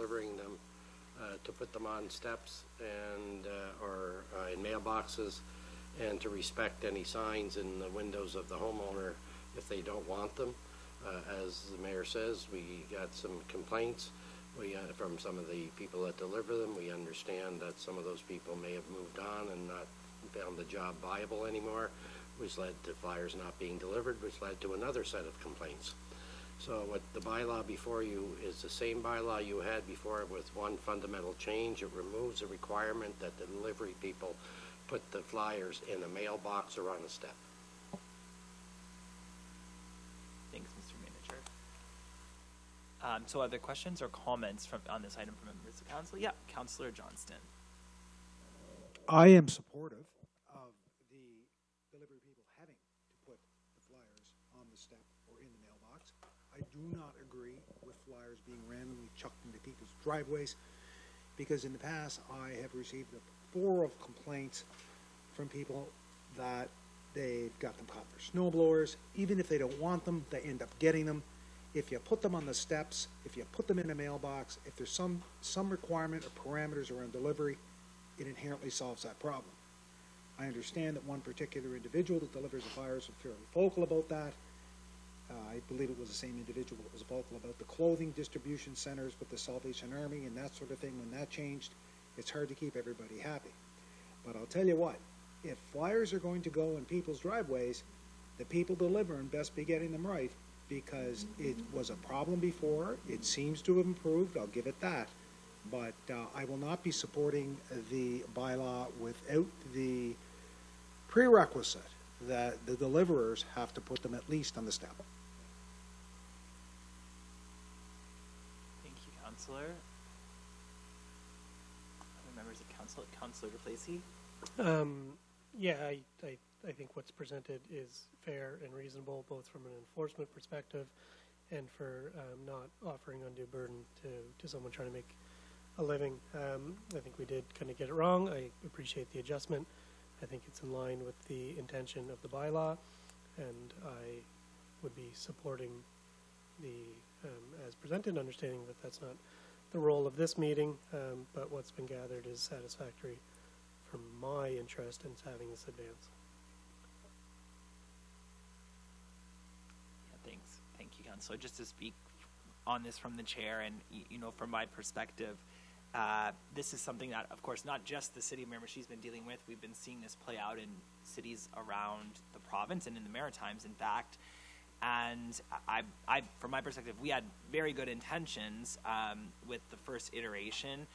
delivering them, to put them on steps and or in mailboxes, and to respect any signs in the windows of the homeowner if they don't want them. As the mayor says, we got some complaints from some of the people that deliver them. We understand that some of those people may have moved on and not found the job viable anymore, which led to flyers not being delivered, which led to another set of complaints. So what the bylaw before you is the same bylaw you had before, with one fundamental change. It removes the requirement that the delivery people put the flyers in a mailbox or on a step. Thanks, Mr. Manager. So other questions or comments on this item from members of council? Yeah, Councillor Johnston. I am supportive of the delivery people having to put the flyers on the step or in the mailbox. I do not agree with flyers being randomly chucked into people's driveways, because in the past I have received a plethora of complaints from people that they've got them caught for snow blowers. Even if they don't want them, they end up getting them. If you put them on the steps, if you put them in a mailbox, if there's some requirement or parameters around delivery, it inherently solves that problem. I understand that one particular individual that delivers the flyers was fairly vocal about that. I believe it was the same individual that was vocal about the clothing distribution centers with the Salvation Army and that sort of thing. When that changed, it's hard to keep everybody happy. But I'll tell you what, if flyers are going to go in people's driveways, the people delivering best be getting them right, because it was a problem before. It seems to have improved, I'll give it that. But I will not be supporting the bylaw without the prerequisite that the deliverers have to put them at least on the step. Thank you, Councillor. Other members of council, Councillor DePlacy. Yeah, I think what's presented is fair and reasonable, both from an enforcement perspective and for not offering undue burden to someone trying to make a living. I think we did kind of get it wrong. I appreciate the adjustment. I think it's in line with the intention of the bylaw, and I would be supporting the as presented, understanding that that's not the role of this meeting, but what's been gathered is satisfactory from my interest in having this advance. Yeah, thanks. Thank you, Councillor. Just to speak on this from the chair, and you know, from my perspective, this is something that, of course, not just the city of Miramichi has been dealing with. We've been seeing this play out in cities around the province and in the Maritimes, in fact. And I from my perspective, we had very good intentions with the first iteration,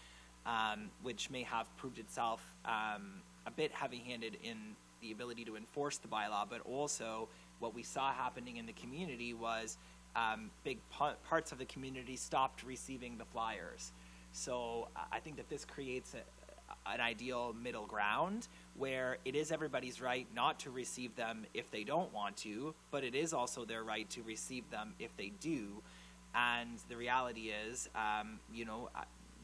which may have proved itself a bit heavy-handed in the ability to enforce the bylaw, but also what we saw happening in the community was big parts of the community stopped receiving the flyers. So I think that this creates an ideal middle ground where it is everybody's right not to receive them if they don't want to, but it is also their right to receive them if they do. And the reality is, you know,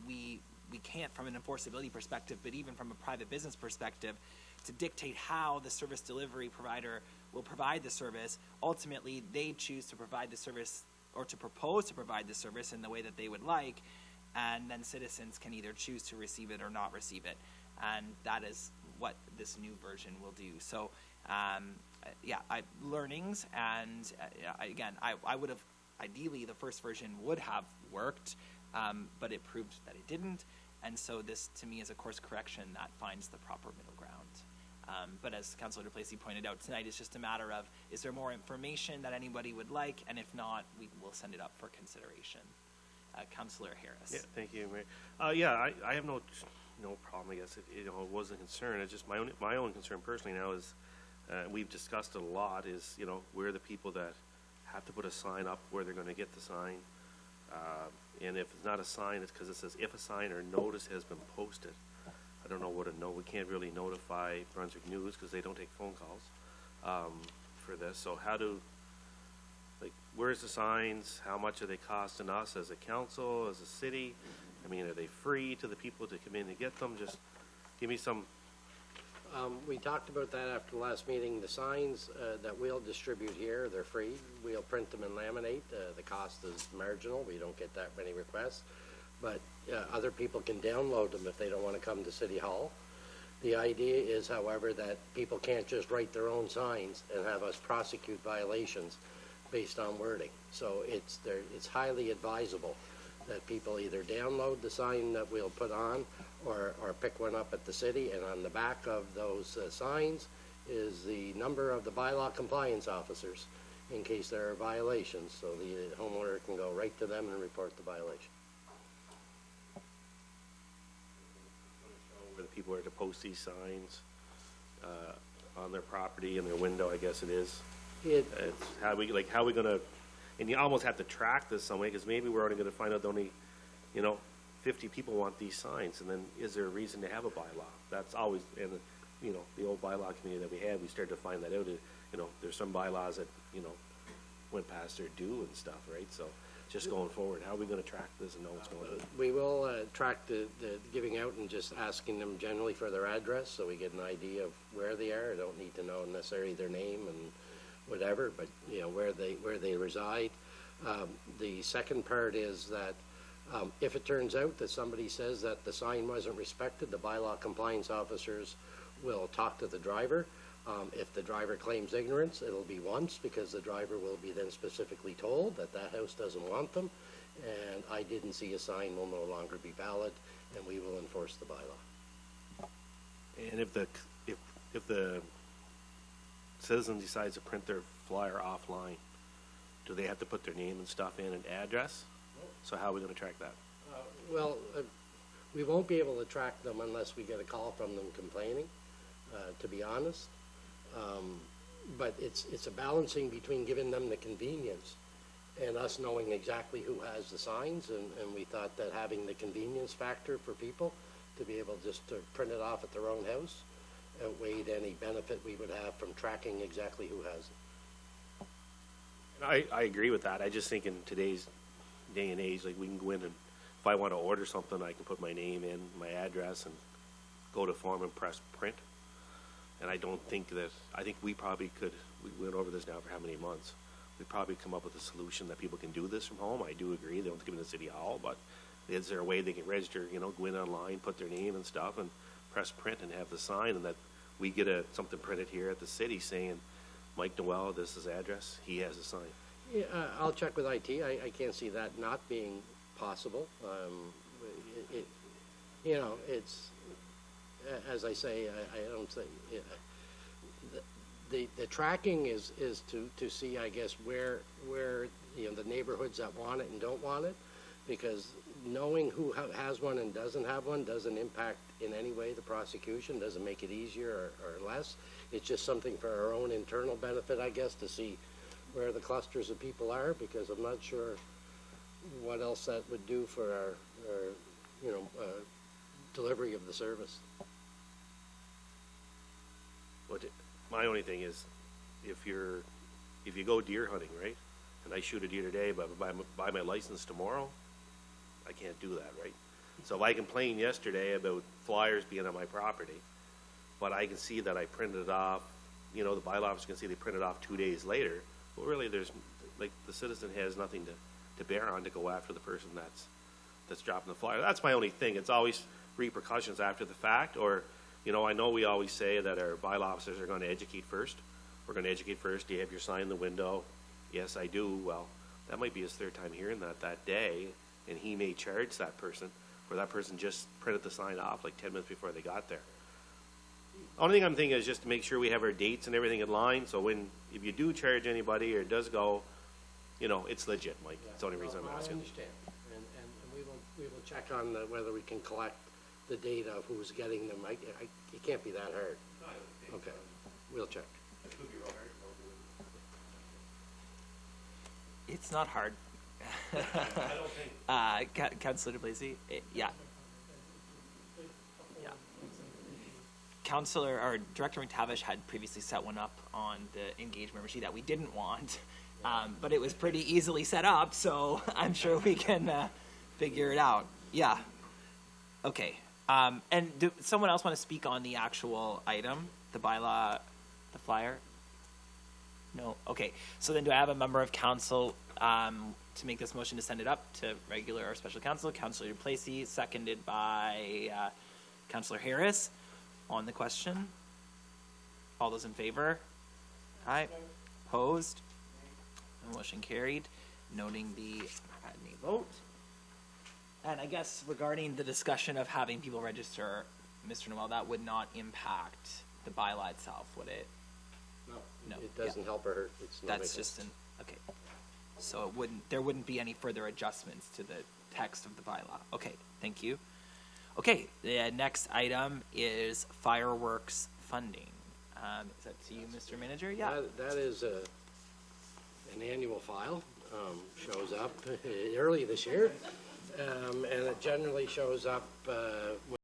we can't, from an enforceability perspective, but even from a private business perspective, to dictate how the service delivery provider will provide the service. Ultimately, they choose to provide the service or to propose to provide the service in the way that they would like, and then citizens can either choose to receive it or not receive it. And that is what this new version will do. So, yeah, learnings, and again, I would have, ideally, the first version would have worked, but it proved that it didn't. And so this, to me, is a course correction that finds the proper middle ground. But as Councillor DePlacy pointed out tonight, it's just a matter of, is there more information that anybody would like? And if not, we will send it up for consideration. Councillor Harris. Yeah, thank you, Mayor. Yeah, I have no problem. I guess it was a concern. It's just my own concern personally now is, we've discussed it a lot. Is we're the people that have to put a sign up where they're going to get the sign, and if it's not a sign, it's because it says if a sign or notice has been posted. I don't know what to know. We can't really notify Brunswick News because they don't take phone calls for this. So how do, where's the signs? How much are they costing us as a council, as a city? I mean, are they free to the people to come in and get them? Just give me some. We talked about that after the last meeting. The signs that we'll distribute here, they're free. We'll print them and laminate. The cost is marginal. We don't get that many requests. but other people can download them if they don't want to come to City Hall. The idea is, however, that people can't just write their own signs and have us prosecute violations based on wording. So it's highly advisable that people either download the sign that we'll put on or pick one up at the city, and on the back of those signs is the number of the bylaw compliance officers in case there are violations, so the homeowner can go right to them and report the violation. Where the people are to post these signs on their property and their window, I guess it is. It's how we gonna, and you almost have to track this some way, because maybe we're only gonna find out that only, 50 people want these signs, and then is there a reason to have a bylaw? That's always, and the old bylaw committee that we had, we started to find that out. There's some bylaws that went past their due and stuff, right? So just going forward, how are we going to track this and know what's going on? We will track the giving out and just asking them generally for their address, so we get an idea of where they are. I don't need to know necessarily their name and whatever, but where they reside. The second part is that if it turns out that somebody says that the sign wasn't respected, the bylaw compliance officers will talk to the driver. If the driver claims ignorance, it'll be once, because the driver will be then specifically told that that house doesn't want them, and I didn't see a sign will no longer be valid, and we will enforce the bylaw. And if the citizen decides to print their flyer offline, do they have to put their name and stuff in and address? So how are we going to track that? We won't be able to track them unless we get a call from them complaining, to be honest. But it's a balancing between giving them the convenience and us knowing exactly who has the signs, and we thought that having the convenience factor for people to be able just to print it off at their own house outweighed any benefit we would have from tracking exactly who has it. And I agree with that. I just think in today's day and age, like, we can go in and if I want to order something, I can put my name in, my address, and go to form and press print. And I think we probably could, we went over this now for how many months, we'd probably come up with a solution that people can do this from home. I do agree, they don't have to come into City Hall, but is there a way they can register, go in online, put their name and stuff, and press print and have the sign, and that we get something printed here at the city saying, Mike Noel, this is his address, he has a sign. Yeah, I'll check with IT. I can't see that not being possible. It's, as I say, I don't say, the tracking is to see, I guess, where the neighborhoods that want it and don't want it, because knowing who has one and doesn't have one doesn't impact in any way the prosecution, doesn't make it easier or less. It's just something for our own internal benefit, I guess, to see where the clusters of people are, because I'm not sure what else that would do for our delivery of the service. My only thing is, if you go deer hunting, right, and I shoot a deer today, but buy my license tomorrow, I can't do that, right? So if I complained yesterday about flyers being on my property, but I can see that I printed it off, the bylaw officer can see they printed off 2 days later, well, really, there's, like, the citizen has nothing to bear on to go after the person that's dropping the flyer. That's my only thing. It's always repercussions after the fact, or, I know we always say that our bylaw officers are going to educate first. We're going to educate first. Do you have your sign in the window? Yes, I do. Well, that might be his third time hearing that day, and he may charge that person, or that person just printed the sign off like 10 minutes before they got there. Only thing I'm thinking is just to make sure we have our dates and everything in line, so if you do charge anybody or it does go, it's legit, Mike. That's the only reason I'm asking. I understand, and we will check on whether we can collect the data of who's getting them. It can't be that hard. Okay, we'll check. It's not hard. I don't think. Councillor DeBlazy, yeah. Councillor or Director McTavish had previously set one up on the engaged member sheet that we didn't want, but it was pretty easily set up, so I'm sure we can figure it out. Yeah. Okay. And do someone else want to speak on the actual item, the bylaw, the flyer? No? Okay. So then do I have a member of council to make this motion to send it up to regular or special council. Councillor Duplessis, seconded by Councillor Harris. On the question, all those in favor? Aye. Opposed? Motion carried. Noting the nay vote. And I guess regarding the discussion of having people register, Mr. Noel, that would not impact the bylaw itself, would it? No. It doesn't help or hurt. It's no That's just an, okay. So there wouldn't be any further adjustments to the text of the bylaw. Okay, thank you. Okay, the next item is fireworks funding. Is that to you, Mr. Manager? Yeah. That is an annual file, shows up early this year, and it generally shows up when